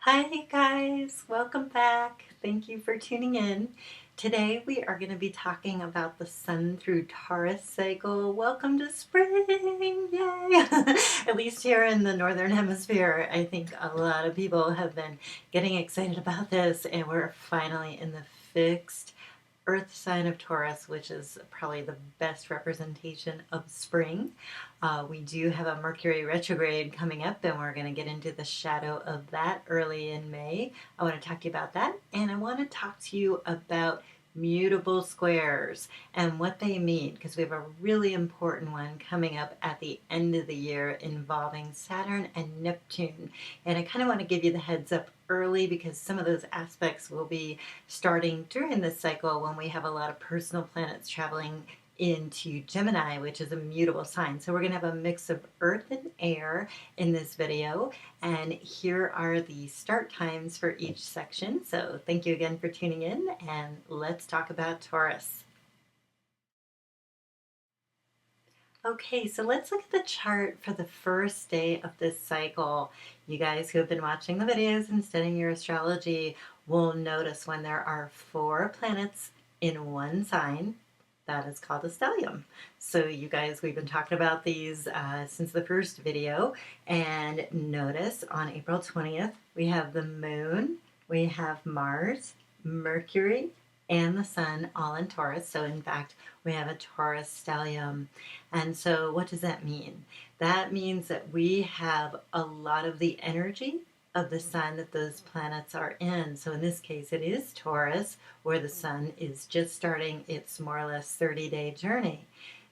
Hi guys, welcome back. Thank you for tuning in. Today we are going to be talking about the Sun through Taurus cycle. Welcome to spring! Yay! At least here in the Northern Hemisphere, I think a lot of people have been getting excited about this, and we're finally in the fixed Earth sign of Taurus, which is probably the best representation of spring. We do have a Mercury retrograde coming up, and we're going to get into the shadow of that early in May. I want to talk to you about that, and I want to talk to you about mutable squares and what they mean, because we have a really important one coming up at the end of the year involving Saturn and Neptune. And I kind of want to give you the heads up early because some of those aspects will be starting during this cycle when we have a lot of personal planets traveling into Gemini, which is a mutable sign. So we're going to have a mix of earth and air in this video. And here are the start times for each section. So thank you again for tuning in, and let's talk about Taurus. Okay, so let's look at the chart for the first day of this cycle. You guys who have been watching the videos and studying your astrology will notice when there are 4 planets in one sign, that is called a stellium. So you guys, we've been talking about these since the first video, and notice on April 20th, we have the moon, we have Mars, Mercury, and the sun all in Taurus. So in fact, we have a Taurus stellium. And so what does that mean? That means that we have a lot of the energy of the sun that those planets are in. So in this case, it is Taurus, where the sun is just starting its more or less 30-day journey.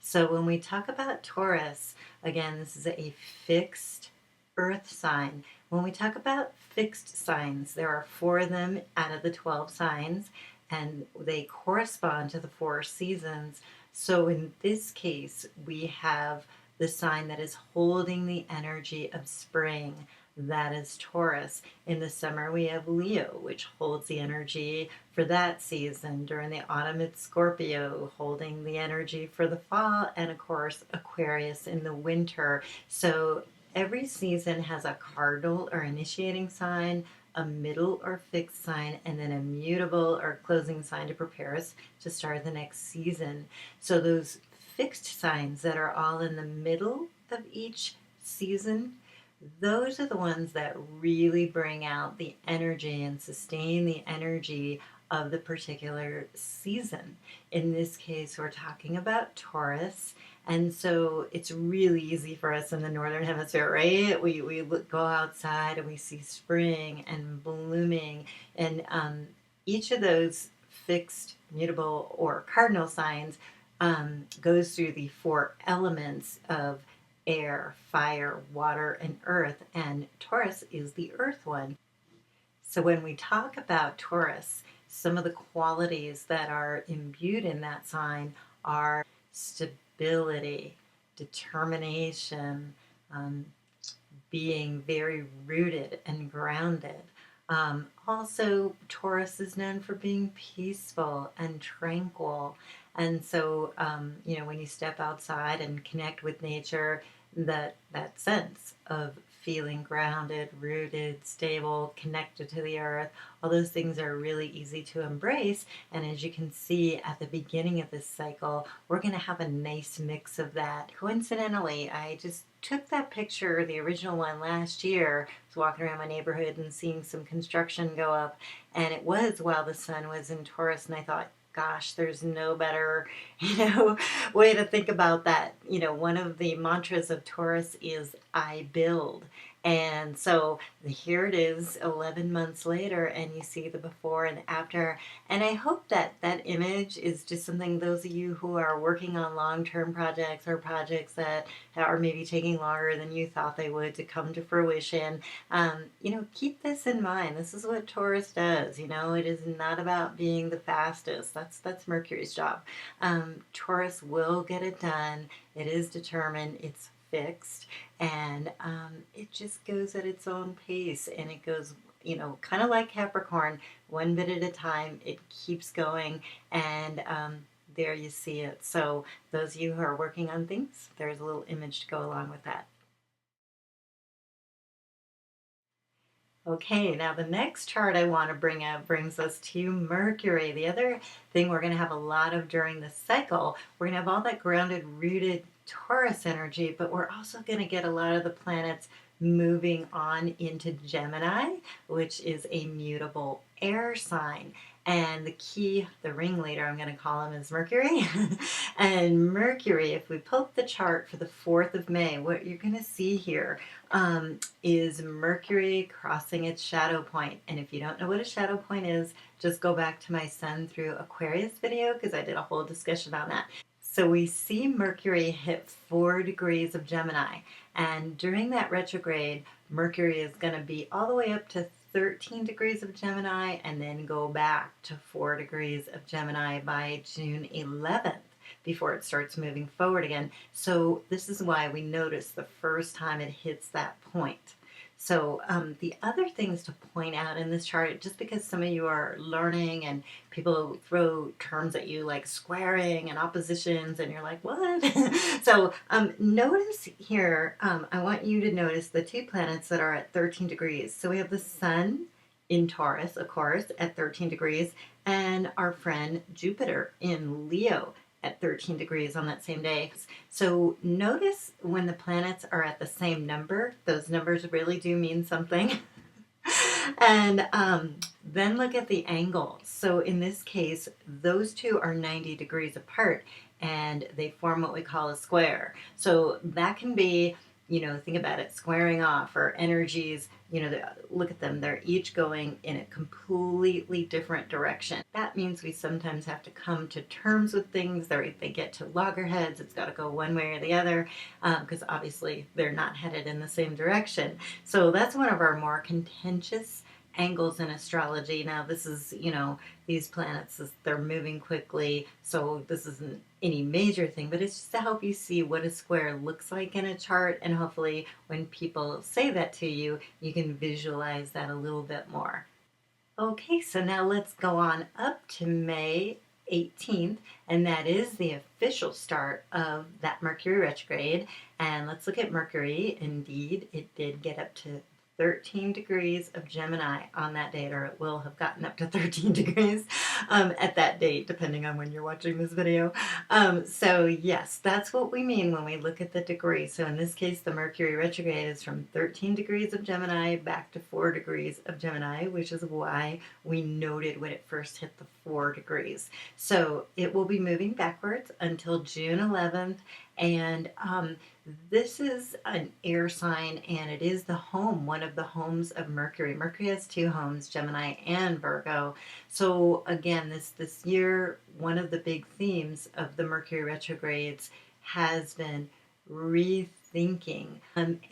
So when we talk about Taurus, again, this is a fixed earth sign. When we talk about fixed signs, there are 4 of them out of the 12 signs, and they correspond to the 4 seasons. So in this case, we have the sign that is holding the energy of spring. That is Taurus. In the summer, we have Leo, which holds the energy for that season. During the autumn, it's Scorpio, holding the energy for the fall, and of course, Aquarius in the winter. So every season has a cardinal or initiating sign, a middle or fixed sign, and then a mutable or closing sign to prepare us to start the next season. So those fixed signs that are all in the middle of each season, those are the ones that really bring out the energy and sustain the energy of the particular season. In this case, we're talking about Taurus. And so it's really easy for us in the Northern Hemisphere, right? We go outside and we see spring and blooming. And each of those fixed, mutable, or cardinal signs goes through the 4 elements of air, fire, water, and earth. And Taurus is the earth one. So when we talk about Taurus, some of the qualities that are imbued in that sign are stability, determination, being very rooted and grounded. Also, Taurus is known for being peaceful and tranquil. And so, when you step outside and connect with nature, that sense of feeling grounded, rooted, stable, connected to the earth, all those things are really easy to embrace. And as you can see at the beginning of this cycle, we're going to have a nice mix of that. Coincidentally, I just took that picture, the original one, last year. I was walking around my neighborhood and seeing some construction go up, and it was while the sun was in Taurus, and I thought, gosh, there's no better, way to think about that. One of the mantras of Taurus is I build. And so here it is 11 months later, and you see the before and after. And I hope that that image is just something those of you who are working on long-term projects or projects that are maybe taking longer than you thought they would to come to fruition, keep this in mind. This is what Taurus does. It is not about being the fastest. That's Mercury's job. Taurus will get it done. It is determined. It's fixed, and it just goes at its own pace, and it goes, kind of like Capricorn, one bit at a time. It keeps going, and there you see it. So those of you who are working on things, there's a little image to go along with that. Okay, now the next chart I want to bring up brings us to Mercury. The other thing we're going to have a lot of during this cycle, we're going to have all that grounded, rooted Taurus energy, but we're also going to get a lot of the planets moving on into Gemini, which is a mutable air sign. And the key, the ringleader, I'm going to call him, is Mercury. And Mercury, if we pull up the chart for the 4th of May, what you're going to see here is Mercury crossing its shadow point. And if you don't know what a shadow point is, just go back to my Sun through Aquarius video because I did a whole discussion on that. So we see Mercury hit 4 degrees of Gemini. And during that retrograde, Mercury is going to be all the way up to 13 degrees of Gemini and then go back to 4 degrees of Gemini by June 11th before it starts moving forward again. So this is why we notice the first time it hits that point. So the other things to point out in this chart, just because some of you are learning and people throw terms at you like squaring and oppositions and you're like, what? So notice here, I want you to notice the 2 planets that are at 13 degrees. So we have the Sun in Taurus, of course, at 13 degrees, and our friend Jupiter in Leo at 13 degrees on that same day. So notice when the planets are at the same number, those numbers really do mean something. And then look at the angle. So in this case, those 2 are 90 degrees apart and they form what we call a square. So that can be, think about it, squaring off, or energies, look at them, they're each going in a completely different direction. That means we sometimes have to come to terms with things. They get to loggerheads, it's got to go one way or the other, because obviously they're not headed in the same direction. So that's one of our more contentious angles in astrology. Now this is, these planets, they're moving quickly, so this isn't any major thing, but it's just to help you see what a square looks like in a chart, and hopefully when people say that to you, you can visualize that a little bit more. Okay, so now let's go on up to May 18th, and that is the official start of that Mercury retrograde. And let's look at Mercury. Indeed, it did get up to 13 degrees of Gemini on that date, or it will have gotten up to 13 degrees at that date, depending on when you're watching this video. So yes, that's what we mean when we look at the degree. So in this case, the Mercury retrograde is from 13 degrees of Gemini back to 4 degrees of Gemini, which is why we noted when it first hit the 4 degrees. So it will be moving backwards until June 11th. And this is an air sign, and it is the home, one of the homes of Mercury. Mercury has 2 homes, Gemini and Virgo. So again, this year, one of the big themes of the Mercury retrogrades has been rethinking.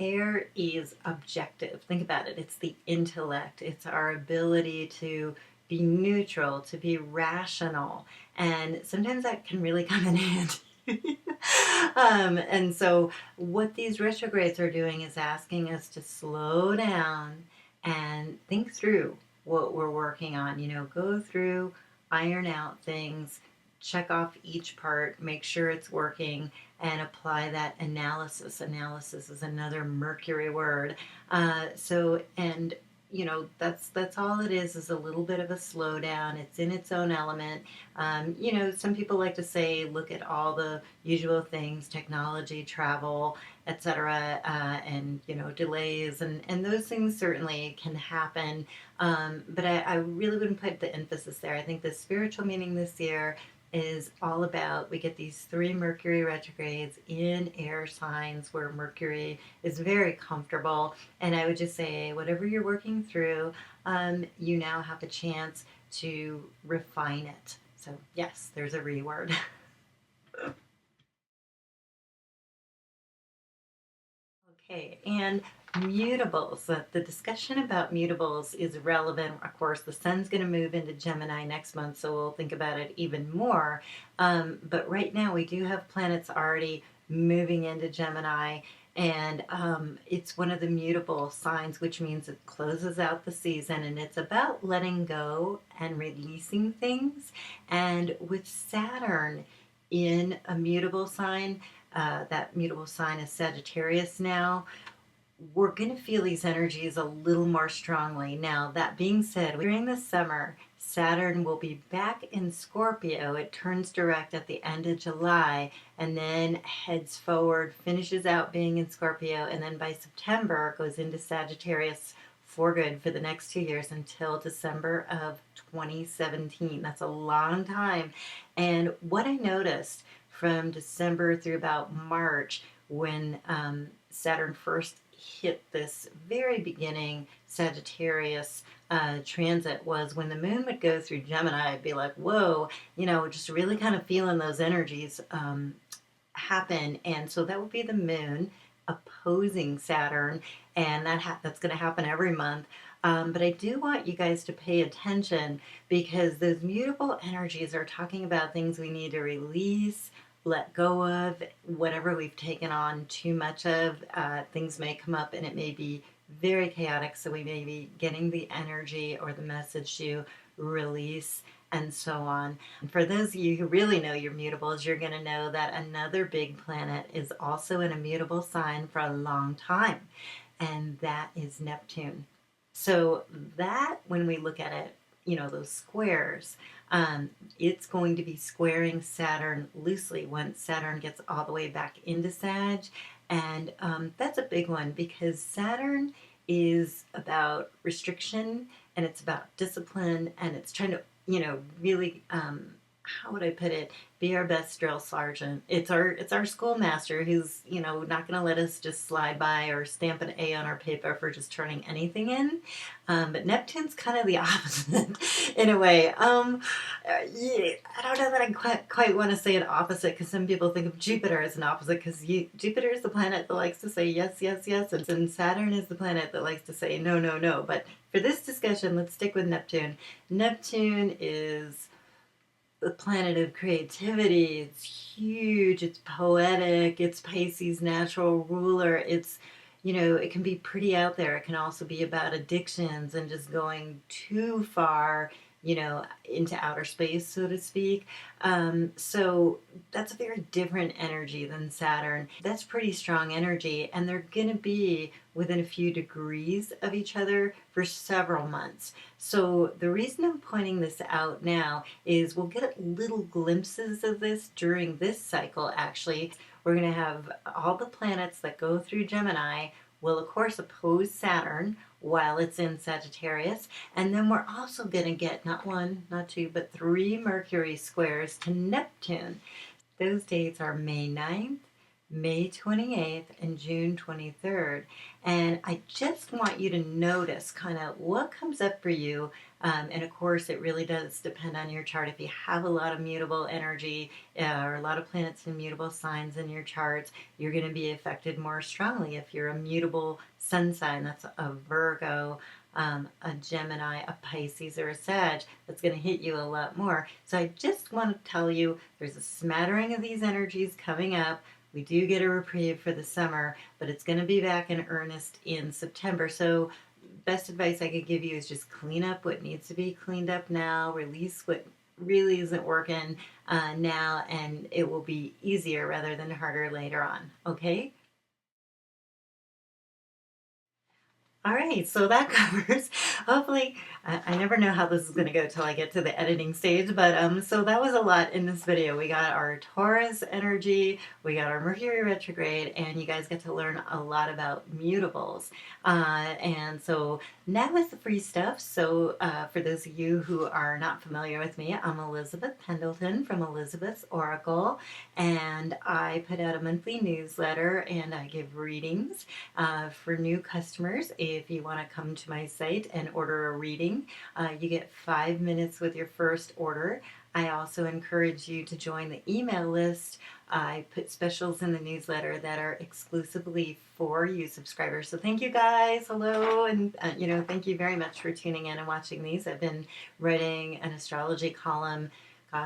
Air is objective. Think about it. It's the intellect. It's our ability to be neutral, to be rational. And sometimes that can really come in handy. And so what these retrogrades are doing is asking us to slow down and think through what we're working on. Go through, iron out things, check off each part, make sure it's working, and apply that analysis. Analysis is another Mercury word. That's all it is a little bit of a slowdown. It's in its own element. Some people like to say, look at all the usual things, technology, travel, etc., and, delays, and those things certainly can happen. But I really wouldn't put the emphasis there. I think the spiritual meaning this year is all about, we get these 3 Mercury retrogrades in air signs where Mercury is very comfortable. And I would just say, whatever you're working through, you now have a chance to refine it. So yes, there's a reword. Okay, and mutables. The discussion about mutables is relevant. Of course, the Sun's going to move into Gemini next month, so we'll think about it even more. But right now, we do have planets already moving into Gemini, and it's one of the mutable signs, which means it closes out the season, and it's about letting go and releasing things. And with Saturn in a mutable sign, that mutable sign is Sagittarius now, we're going to feel these energies a little more strongly. Now, that being said, during the summer, Saturn will be back in Scorpio. It turns direct at the end of July and then heads forward, finishes out being in Scorpio, and then by September goes into Sagittarius for good for the next 2 years until December of 2017. That's a long time. And what I noticed from December through about March, when Saturn first hit this very beginning Sagittarius transit, was when the moon would go through Gemini, I'd be like, whoa, just really kind of feeling those energies happen. And so that would be the moon opposing Saturn, and that's going to happen every month. But I do want you guys to pay attention, because those mutable energies are talking about things we need to release, let go of, whatever we've taken on too much of. Things may come up and it may be very chaotic, so we may be getting the energy or the message to release and so on. And for those of you who really know your mutables, you're going to know that another big planet is also in a mutable sign for a long time, and that is Neptune. So that, when we look at it, those squares, it's going to be squaring Saturn loosely once Saturn gets all the way back into Sag. And that's a big one, because Saturn is about restriction, and it's about discipline, and it's trying to, really, how would I put it, be our best drill sergeant. It's our schoolmaster who's, not going to let us just slide by or stamp an A on our paper for just turning anything in. But Neptune's kind of the opposite in a way. Yeah, I don't know that I quite want to say an opposite, because some people think of Jupiter as an opposite, because Jupiter is the planet that likes to say yes, yes, yes, and Saturn is the planet that likes to say no, no, no. But for this discussion, let's stick with Neptune. Neptune is the planet of creativity. It's huge, it's poetic, it's Pisces' natural ruler. It's, it can be pretty out there. It can also be about addictions and just going too far, into outer space, so to speak. So that's a very different energy than Saturn. That's pretty strong energy, and they're going to be within a few degrees of each other for several months. So the reason I'm pointing this out now is we'll get little glimpses of this during this cycle, actually. We're going to have all the planets that go through Gemini will, of course, oppose Saturn while it's in Sagittarius. And then we're also going to get not one, not two, but 3 Mercury squares to Neptune. Those dates are May 9th, May 28th, and June 23rd. And I just want you to notice kind of what comes up for you. And of course, it really does depend on your chart. If you have a lot of mutable energy or a lot of planets in mutable signs in your charts, you're going to be affected more strongly. If you're a mutable sun sign, that's a Virgo, a Gemini, a Pisces, or a Sag, that's going to hit you a lot more. So I just want to tell you, there's a smattering of these energies coming up. We do get a reprieve for the summer, but it's going to be back in earnest in September. So best advice I could give you is just clean up what needs to be cleaned up now, release what really isn't working now, and it will be easier rather than harder later on. Okay? All right, so that covers, hopefully, I never know how this is going to go till I get to the editing stage, but so that was a lot in this video. We got our Taurus energy, we got our Mercury retrograde, and you guys get to learn a lot about mutables. And so now is the free stuff. So for those of you who are not familiar with me, I'm Elizabeth Pendleton from Elizabeth's Oracle, and I put out a monthly newsletter and I give readings for new customers. If you want to come to my site and order a reading, you get 5 minutes with your first order. I also encourage you to join the email list. I put specials in the newsletter that are exclusively for you subscribers. So thank you guys. Hello. And, thank you very much for tuning in and watching these. I've been writing an astrology column,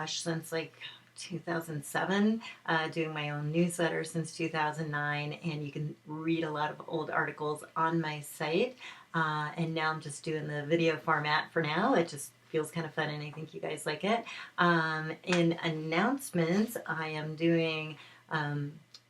since like 2007, doing my own newsletter since 2009, and you can read a lot of old articles on my site. And now I'm just doing the video format for now. It just feels kind of fun, and I think you guys like it. In announcements, I am doing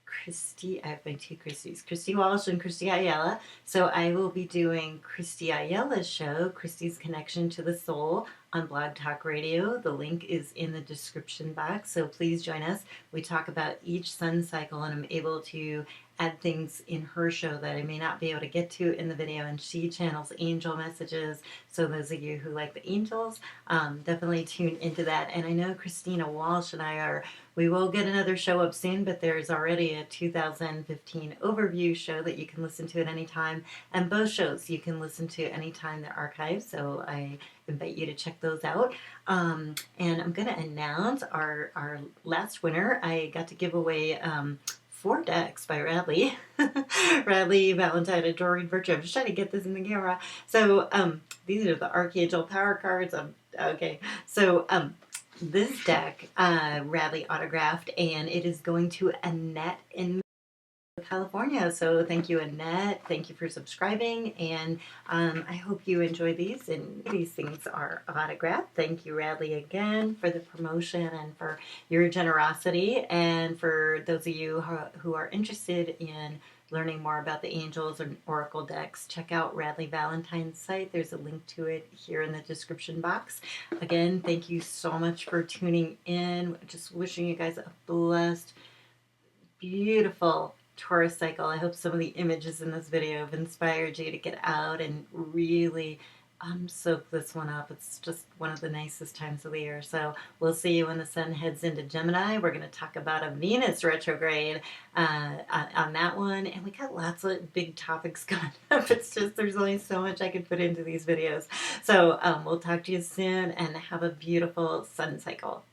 Kristy. I have my two Kristys, Kristy Walsh and Kristy Ayala. So I will be doing Kristy Ayala's show, Kristy's Connection to the Soul, on Blog Talk Radio. The link is in the description box, so please join us. We talk about each sun cycle, and I'm able to add things in her show that I may not be able to get to in the video, and she channels angel messages. So those of you who like the angels, definitely tune into that. And I know Kristina Walsh and we will get another show up soon, but there's already a 2015 overview show that you can listen to at any time, and both shows you can listen to anytime they're archived, so I invite you to check those out. And I'm going to announce our last winner. I got to give away 4 decks by Radleigh. Radleigh, Valentine, Adoring Virtue. I'm just trying to get this in the camera. So these are the Archangel power cards. Okay, so this deck Radleigh autographed, and it is going to Annette in California. So thank you, Annette. Thank you for subscribing, and I hope you enjoy these. And these things are autographed. Thank you, Radleigh, again for the promotion and for your generosity. And for those of you who are interested in learning more about the angels and oracle decks, check out Radleigh Valentine's site. There's a link to it here in the description box. Again, thank you so much for tuning in. Just wishing you guys a blessed, beautiful Taurus cycle. I hope some of the images in this video have inspired you to get out and really soak this one up. It's just one of the nicest times of the year. So we'll see you when the sun heads into Gemini. We're going to talk about a Venus retrograde on that one. And we got lots of big topics coming up. It's just there's only so much I can put into these videos. So we'll talk to you soon, and have a beautiful sun cycle.